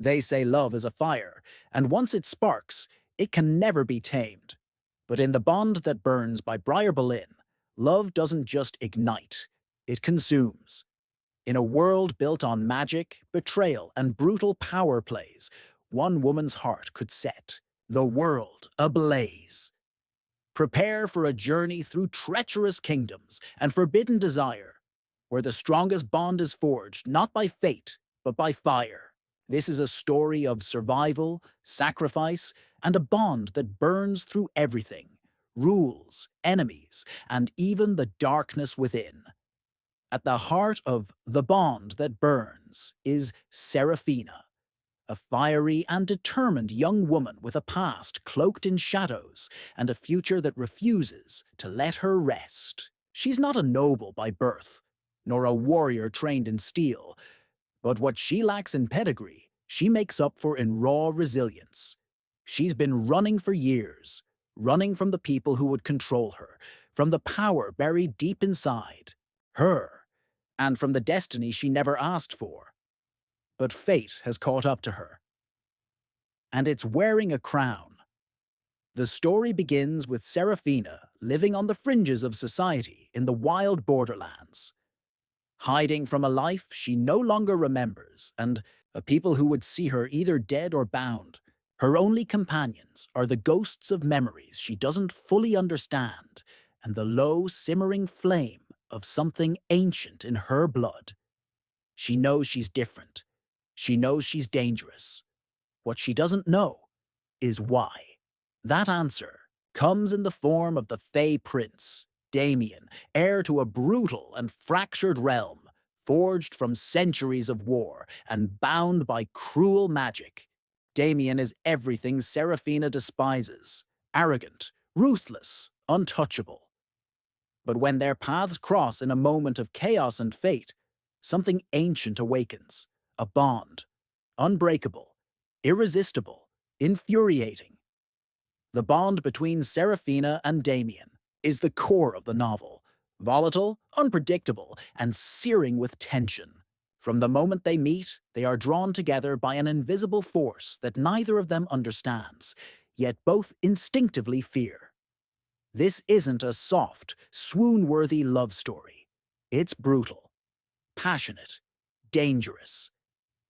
They say love is a fire, and once it sparks, it can never be tamed. But in The Bond That Burns by Briar Boleyn, love doesn't just ignite, it consumes. In a world built on magic, betrayal, and brutal power plays, one woman's heart could set the world ablaze. Prepare for a journey through treacherous kingdoms and forbidden desire, where the strongest bond is forged not by fate, but by fire. This is a story of survival, sacrifice, and a bond that burns through everything, rules, enemies, and even the darkness within. At the heart of The Bond That Burns is Seraphina, a fiery and determined young woman with a past cloaked in shadows and a future that refuses to let her rest. She's not a noble by birth, nor a warrior trained in steel, but what she lacks in pedigree, she makes up for in raw resilience. She's been running for years, running from the people who would control her, from the power buried deep inside her, and from the destiny she never asked for. But fate has caught up to her. And it's wearing a crown. The story begins with Seraphina living on the fringes of society in the wild borderlands, hiding from a life she no longer remembers and a people who would see her either dead or bound. Her only companions are the ghosts of memories she doesn't fully understand and the low, simmering flame of something ancient in her blood. She knows she's different. She knows she's dangerous. What she doesn't know is why. That answer comes in the form of the Fae Prince, Damien, heir to a brutal and fractured realm, forged from centuries of war and bound by cruel magic. Damien is everything Seraphina despises: arrogant, ruthless, untouchable. But when their paths cross in a moment of chaos and fate, something ancient awakens, a bond, unbreakable, irresistible, infuriating. The bond between Seraphina and Damien is the core of the novel, volatile, unpredictable, and searing with tension. From the moment they meet, they are drawn together by an invisible force that neither of them understands, yet both instinctively fear. This isn't a soft, swoon-worthy love story. It's brutal, passionate, dangerous,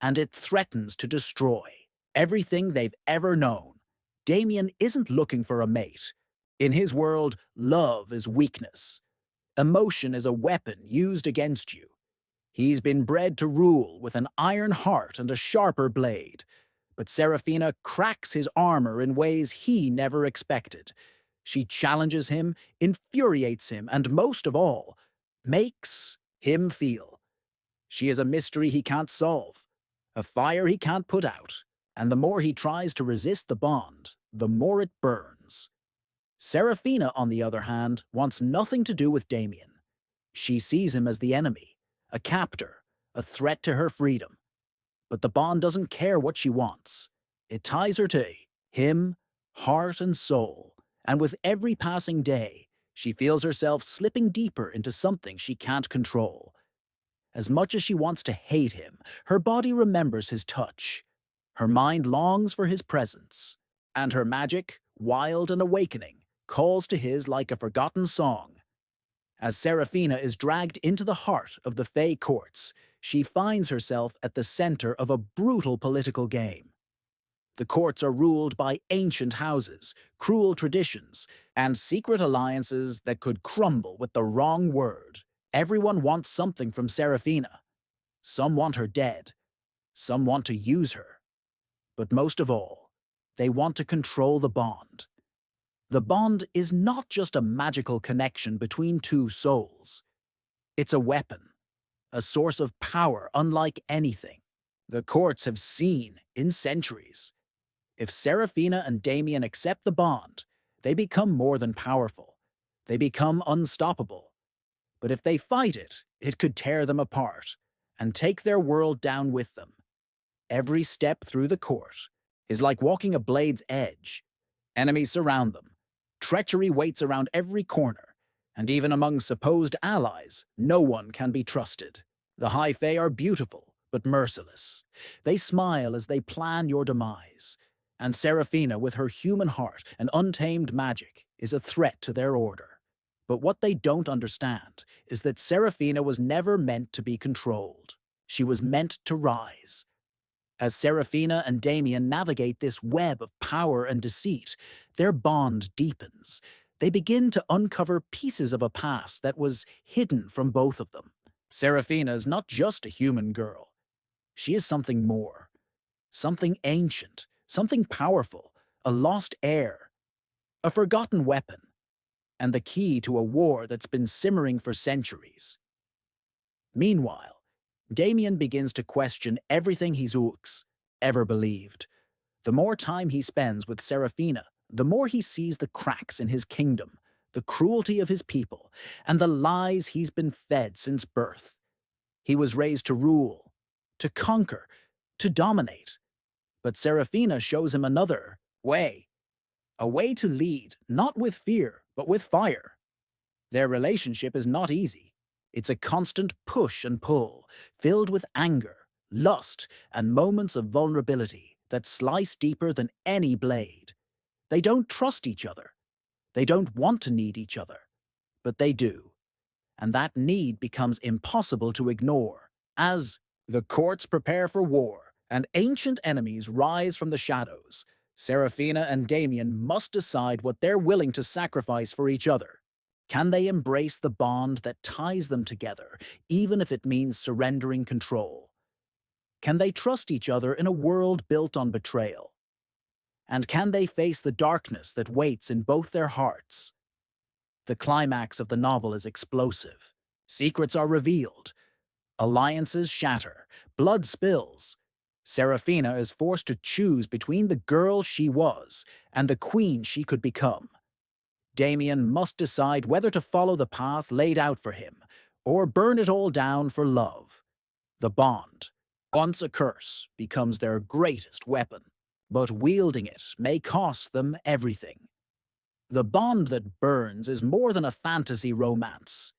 and it threatens to destroy everything they've ever known. Damien isn't looking for a mate. In his world, love is weakness. Emotion is a weapon used against you. He's been bred to rule with an iron heart and a sharper blade. But Seraphina cracks his armor in ways he never expected. She challenges him, infuriates him, and most of all, makes him feel. She is a mystery he can't solve, a fire he can't put out, and the more he tries to resist the bond, the more it burns. Seraphina, on the other hand, wants nothing to do with Damien. She sees him as the enemy, a captor, a threat to her freedom. But the bond doesn't care what she wants. It ties her to him, heart and soul, and with every passing day, she feels herself slipping deeper into something she can't control. As much as she wants to hate him, her body remembers his touch. Her mind longs for his presence, and her magic, wild and awakening, calls to his like a forgotten song. As Seraphina is dragged into the heart of the Fae courts, she finds herself at the center of a brutal political game. The courts are ruled by ancient houses, cruel traditions, and secret alliances that could crumble with the wrong word. Everyone wants something from Seraphina. Some want her dead. Some want to use her. But most of all, they want to control the bond. The bond is not just a magical connection between two souls. It's a weapon, a source of power unlike anything the courts have seen in centuries. If Seraphina and Damien accept the bond, they become more than powerful. They become unstoppable. But if they fight it, it could tear them apart and take their world down with them. Every step through the court is like walking a blade's edge. Enemies surround them. Treachery waits around every corner, and even among supposed allies, no one can be trusted. The High Fae are beautiful, but merciless. They smile as they plan your demise. And Seraphina, with her human heart and untamed magic, is a threat to their order. But what they don't understand is that Seraphina was never meant to be controlled. She was meant to rise. As Seraphina and Damien navigate this web of power and deceit, their bond deepens. They begin to uncover pieces of a past that was hidden from both of them. Seraphina is not just a human girl. She is something more. Something ancient, something powerful, a lost heir, a forgotten weapon, and the key to a war that's been simmering for centuries. Meanwhile, Damien begins to question everything he's ever believed. The more time he spends with Seraphina, the more he sees the cracks in his kingdom, the cruelty of his people, and the lies he's been fed since birth. He was raised to rule, to conquer, to dominate. But Seraphina shows him another way, a way to lead, not with fear, but with fire. Their relationship is not easy. It's a constant push and pull, filled with anger, lust, and moments of vulnerability that slice deeper than any blade. They don't trust each other. They don't want to need each other. But they do. And that need becomes impossible to ignore, as the courts prepare for war and ancient enemies rise from the shadows. Seraphina and Damien must decide what they're willing to sacrifice for each other. Can they embrace the bond that ties them together, even if it means surrendering control? Can they trust each other in a world built on betrayal? And can they face the darkness that waits in both their hearts? The climax of the novel is explosive. Secrets are revealed. Alliances shatter. Blood spills. Seraphina is forced to choose between the girl she was and the queen she could become. Damien must decide whether to follow the path laid out for him or burn it all down for love. The bond, once a curse, becomes their greatest weapon, but wielding it may cost them everything. The Bond That Burns is more than a fantasy romance.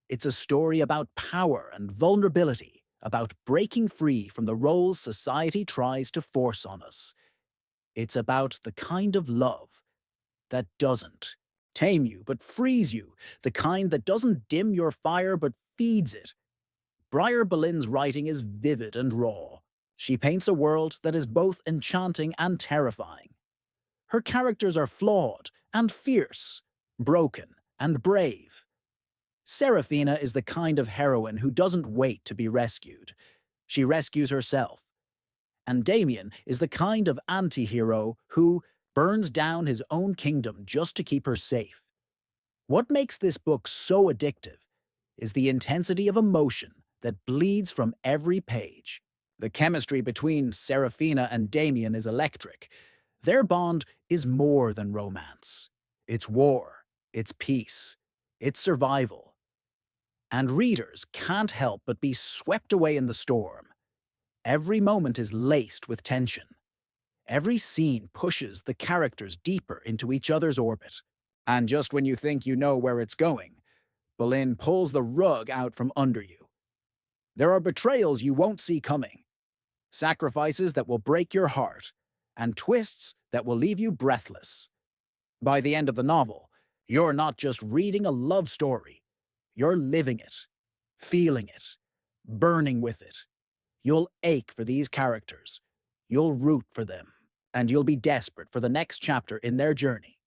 It's a story about power and vulnerability, about breaking free from the roles society tries to force on us. It's about the kind of love that doesn't tame you but frees you, the kind that doesn't dim your fire but feeds it. Briar Boleyn's writing is vivid and raw. She paints a world that is both enchanting and terrifying. Her characters are flawed and fierce, broken and brave. Seraphina is the kind of heroine who doesn't wait to be rescued. She rescues herself. And Damien is the kind of antihero who burns down his own kingdom just to keep her safe. What makes this book so addictive is the intensity of emotion that bleeds from every page. The chemistry between Seraphina and Damien is electric. Their bond is more than romance. It's war, it's peace, it's survival. And readers can't help but be swept away in the storm. Every moment is laced with tension. Every scene pushes the characters deeper into each other's orbit. And just when you think you know where it's going, Boleyn pulls the rug out from under you. There are betrayals you won't see coming, sacrifices that will break your heart, and twists that will leave you breathless. By the end of the novel, you're not just reading a love story, you're living it, feeling it, burning with it. You'll ache for these characters, you'll root for them, and you'll be desperate for the next chapter in their journey.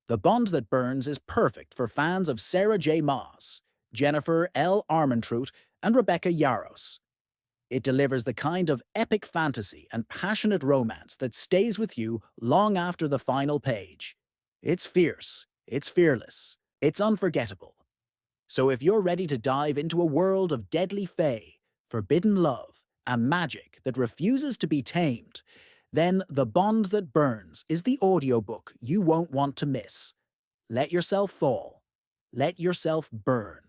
The Bond That Burns is perfect for fans of Sarah J. Maas, Jennifer L. Armentrout, and Rebecca Yarros. It delivers the kind of epic fantasy and passionate romance that stays with you long after the final page. It's fierce, it's fearless, it's unforgettable. So if you're ready to dive into a world of deadly fae, forbidden love, and magic that refuses to be tamed, then The Bond That Burns is the audiobook you won't want to miss. Let yourself fall. Let yourself burn.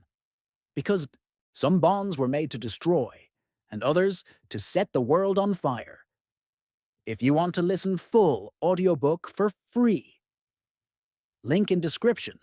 Because some bonds were made to destroy, and others to set the world on fire. If you want to listen full audiobook for free, link in description.